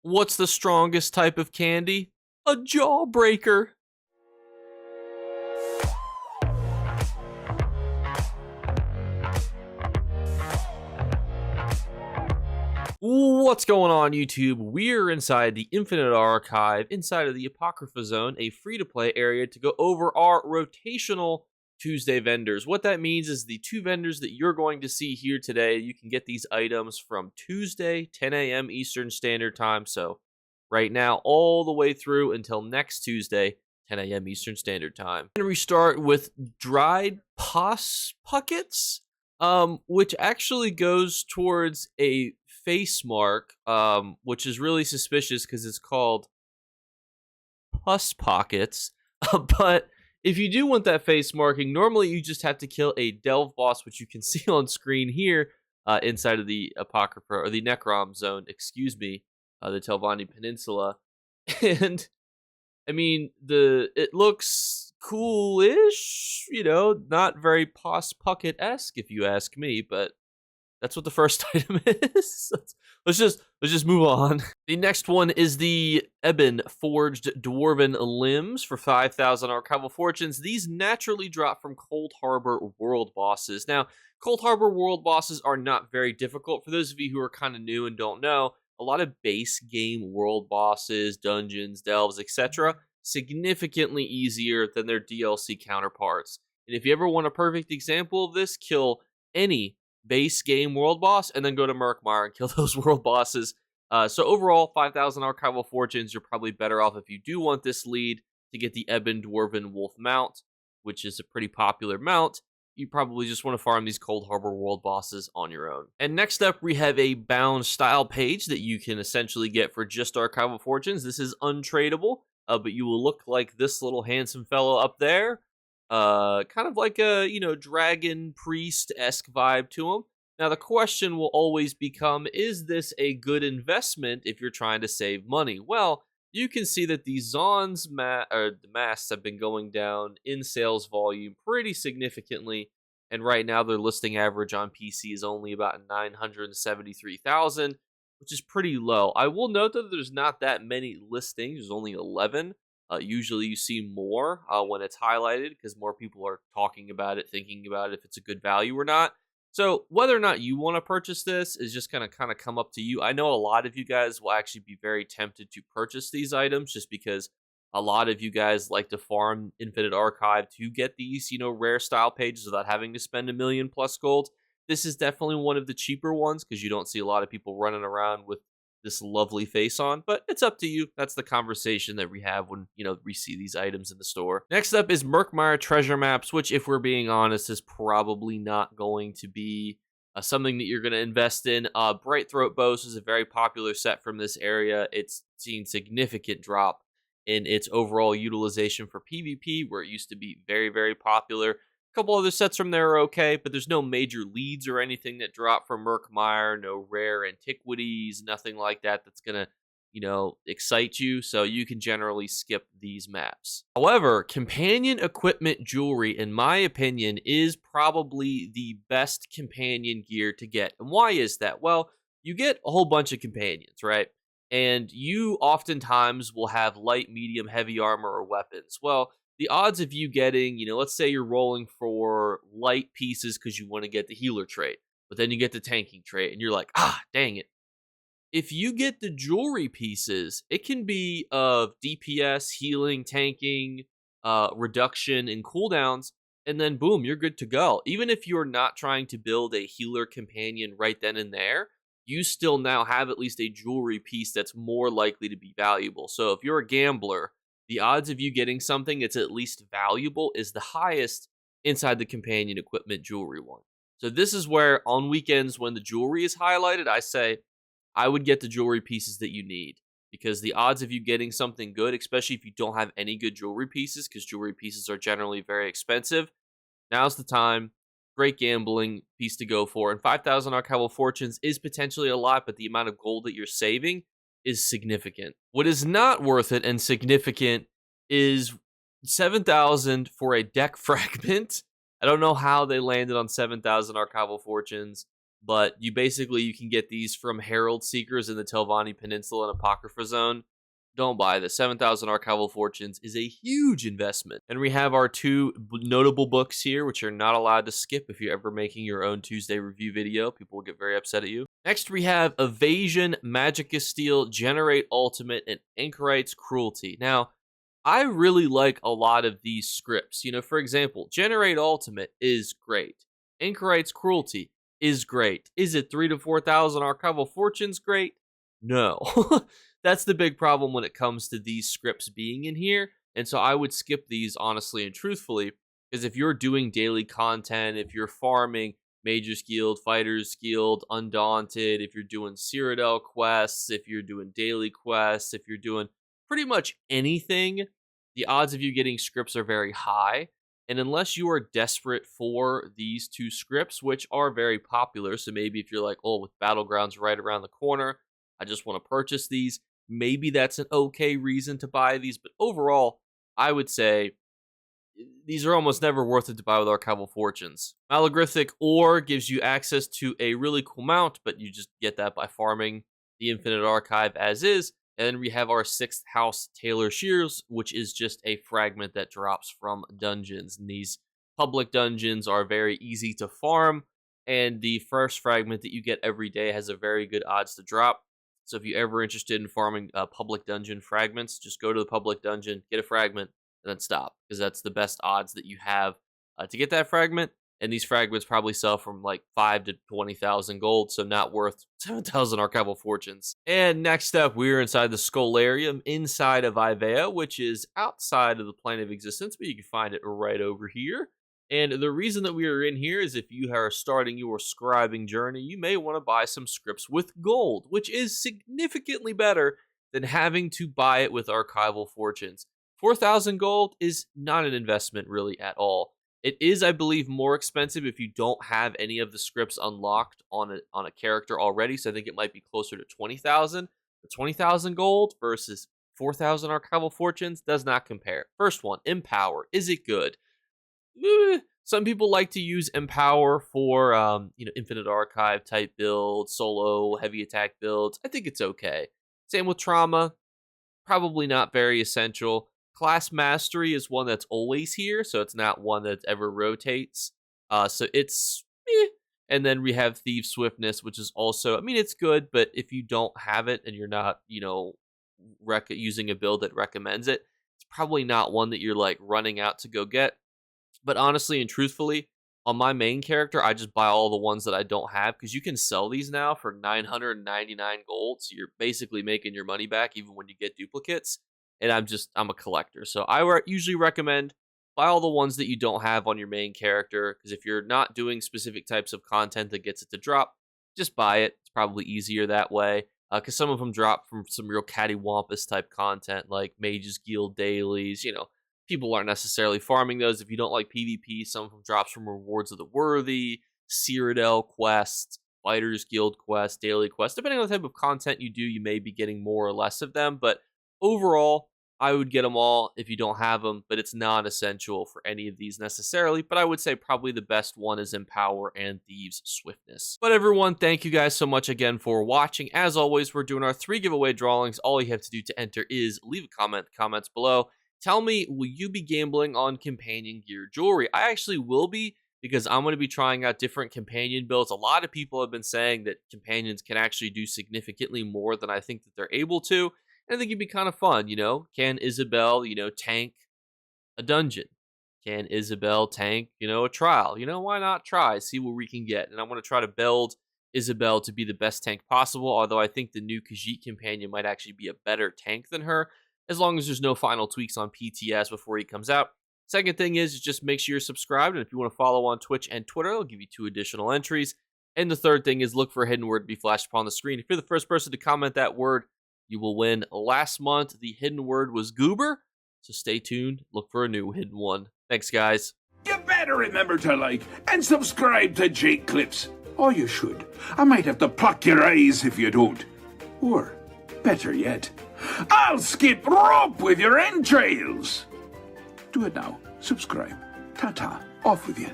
What's the strongest type of candy? A jawbreaker. What's going on, YouTube? We're inside the Infinite Archive, inside of the Apocrypha Zone, a free-to-play area to go over our rotational Tuesday vendors. What that means is the two vendors that you're going to see here today, you can get these items from Tuesday, 10 a.m. Eastern Standard Time. So right now, all the way through until next Tuesday, 10 a.m. Eastern Standard Time. And we start with dried pos puckets, which actually goes towards a face mark, which is really suspicious because it's called pus pockets. But if you do want that face marking, normally you just have to kill a delve boss, which you can see on screen here, inside of the Apocrypha, or the Necrom zone, excuse me, the Telvanni Peninsula. And I mean, it looks cool-ish, you know, not very pos pucket-esque if you ask me, but that's what the first item is. Let's just move on. The next one is the Eban forged Dwarven limbs for 5,000 archival fortunes. These naturally drop from Cold Harbor world bosses. Now, Cold Harbor world bosses are not very difficult. For those of you who are kind of new and don't know, a lot of base game world bosses, dungeons, delves, etc., significantly easier than their DLC counterparts. And if you ever want a perfect example of this, kill any base game world boss and then go to Murkmire and kill those world bosses. So overall, 5,000 archival fortunes, you're probably better off if you do want this lead to get the Eban Dwarven Wolf mount, which is a pretty popular mount. You probably just want to farm these Cold Harbor world bosses on your own. And next up, we have a bound style page that you can essentially get for just archival fortunes. This is untradeable, but you will look like this little handsome fellow up there. Kind of like a, you know, dragon priest-esque vibe to him. Now, the question will always become, is this a good investment if you're trying to save money? Well, you can see that the Zon's the masks have been going down in sales volume pretty significantly, and right now their listing average on PC is only about 973,000, which is pretty low. I will note that there's not that many listings. There's only 11. Usually you see more when it's highlighted because more people are talking about it, thinking about it, if it's a good value or not. So whether or not you want to purchase this is just going to kind of come up to you. I know a lot of you guys will actually be very tempted to purchase these items just because a lot of you guys like to farm Infinite Archive to get these, you know, rare style pages without having to spend $1 million plus gold. This is definitely one of the cheaper ones because you don't see a lot of people running around with this lovely face on, but it's up to you. That's the conversation that we have when, you know, we see these items in the store. Next up is MKM Treasure Maps, which, if we're being honest, is probably not going to be something that you're going to invest in. Bright Throat Bows is a very popular set from this area. It's seen significant drop in its overall utilization for PvP, where it used to be very, very popular. A couple other sets from there are okay, but there's no major leads or anything that drop from Murkmire, no rare antiquities, nothing like that that's gonna, you know, excite you, so you can generally skip these maps. However, companion equipment jewelry, in my opinion, is probably the best companion gear to get. And why is that? Well, you get a whole bunch of companions, right? And you oftentimes will have light, medium, heavy armor or weapons. Well, the odds of you getting, you know, let's say you're rolling for light pieces because you want to get the healer trait, but then you get the tanking trait and you're like, dang it. If you get the jewelry pieces, it can be of DPS, healing, tanking, reduction in cooldowns, and then boom, you're good to go. Even if you're not trying to build a healer companion right then and there, you still now have at least a jewelry piece that's more likely to be valuable. So if you're a gambler, the odds of you getting something that's at least valuable is the highest inside the companion equipment jewelry one. So this is where on weekends when the jewelry is highlighted, I say I would get the jewelry pieces that you need, because the odds of you getting something good, especially if you don't have any good jewelry pieces, because jewelry pieces are generally very expensive, now's the time. Great gambling piece to go for. And 5,000 archival fortunes is potentially a lot, but the amount of gold that you're saving is significant. What is not worth it and significant is 7,000 for a deck fragment. I don't know how they landed on 7,000 archival fortunes. but you can get these from Herald Seekers in the Telvanni Peninsula and Apocrypha Zone. Don't buy this. 7,000 Archival Fortunes is a huge investment. And we have our two notable books here, which you're not allowed to skip if you're ever making your own Tuesday review video. People will get very upset at you. Next, we have Evasion, Magicka Steel, Generate Ultimate, and Anchorite's Cruelty. Now, I really like a lot of these scripts. You know, for example, Generate Ultimate is great. Anchorite's Cruelty is great. Is it 3,000 to 4,000 Archival Fortunes great? No. That's the big problem when it comes to these scripts being in here. And so I would skip these honestly and truthfully, because if you're doing daily content, if you're farming Mage's Guild, Fighters Guild, Undaunted, if you're doing Cyrodiil quests, if you're doing daily quests, if you're doing pretty much anything, the odds of you getting scripts are very high. And unless you are desperate for these two scripts, which are very popular, so maybe if you're like, oh, with Battlegrounds right around the corner, I just want to purchase these, maybe that's an okay reason to buy these. But overall, I would say these are almost never worth it to buy with Archival Fortunes. Malagrithic Ore gives you access to a really cool mount, but you just get that by farming the Infinite Archive as is. And then we have our 6th House Taylor Shears, which is just a fragment that drops from dungeons. And these public dungeons are very easy to farm, and the first fragment that you get every day has a very good odds to drop. So if you're ever interested in farming public dungeon fragments, just go to the public dungeon, get a fragment, and then stop, because that's the best odds that you have to get that fragment. And these fragments probably sell from like 5,000 to 20,000 gold, so not worth 7,000 Archival Fortunes. And next up, we're inside the Scholarium inside of Ivea, which is outside of the plane of existence, but you can find it right over here. And the reason that we are in here is if you are starting your scribing journey, you may want to buy some scripts with gold, which is significantly better than having to buy it with Archival Fortunes. 4,000 gold is not an investment really at all. It is, I believe, more expensive if you don't have any of the scripts unlocked on a character already. So I think it might be closer to 20,000. The 20,000 gold versus 4,000 Archival Fortunes does not compare. First one, Empower. Is it good? Some people like to use Empower for Infinite Archive type builds, solo heavy attack builds. I think it's okay. Same with Trauma. Probably not very essential. Class Mastery is one that's always here, so it's not one that ever rotates. So it's And then we have Thief Swiftness, which is also, I mean, it's good, but if you don't have it and you're not, using a build that recommends it, it's probably not one that you're like running out to go get. But honestly and truthfully, on my main character, I just buy all the ones that I don't have, because you can sell these now for 999 gold. So you're basically making your money back even when you get duplicates. And I'm a collector. So I usually recommend buy all the ones that you don't have on your main character, because if you're not doing specific types of content that gets it to drop, just buy it. It's probably easier that way, because some of them drop from some real cattywampus type content like Mage's Guild dailies. People aren't necessarily farming those. If you don't like PvP, some of them drops from Rewards of the Worthy, Cyrodiil quests, Fighters Guild quests, daily quests. Depending on the type of content you do, you may be getting more or less of them, but overall, I would get them all if you don't have them, but it's not essential for any of these necessarily. But I would say probably the best one is Empower and Thieves Swiftness. But everyone, thank you guys so much again for watching. As always, we're doing our 3 giveaway drawings. All you have to do to enter is leave a comment in the comments below. Tell me, will you be gambling on companion gear jewelry? I actually will be, because I'm going to be trying out different companion builds. A lot of people have been saying that companions can actually do significantly more than I think that they're able to. And I think it'd be kind of fun, Can Isabel, tank a dungeon? Can Isabel tank, a trial? Why not try? See what we can get. And I want to try to build Isabel to be the best tank possible, although I think the new Khajiit companion might actually be a better tank than her, as long as there's no final tweaks on PTS before he comes out. Second thing is just make sure you're subscribed, and if you want to follow on Twitch and Twitter, I'll give you 2 additional entries. And the third thing is look for a hidden word to be flashed upon the screen. If you're the first person to comment that word, you will win. Last month, the hidden word was goober, so stay tuned. Look for a new hidden one. Thanks, guys. You better remember to like and subscribe to Jakeclips. Or you should. I might have to pluck your eyes if you don't. Or, better yet, I'll skip rope with your entrails. Do it now. Subscribe. Ta-ta. Off with you.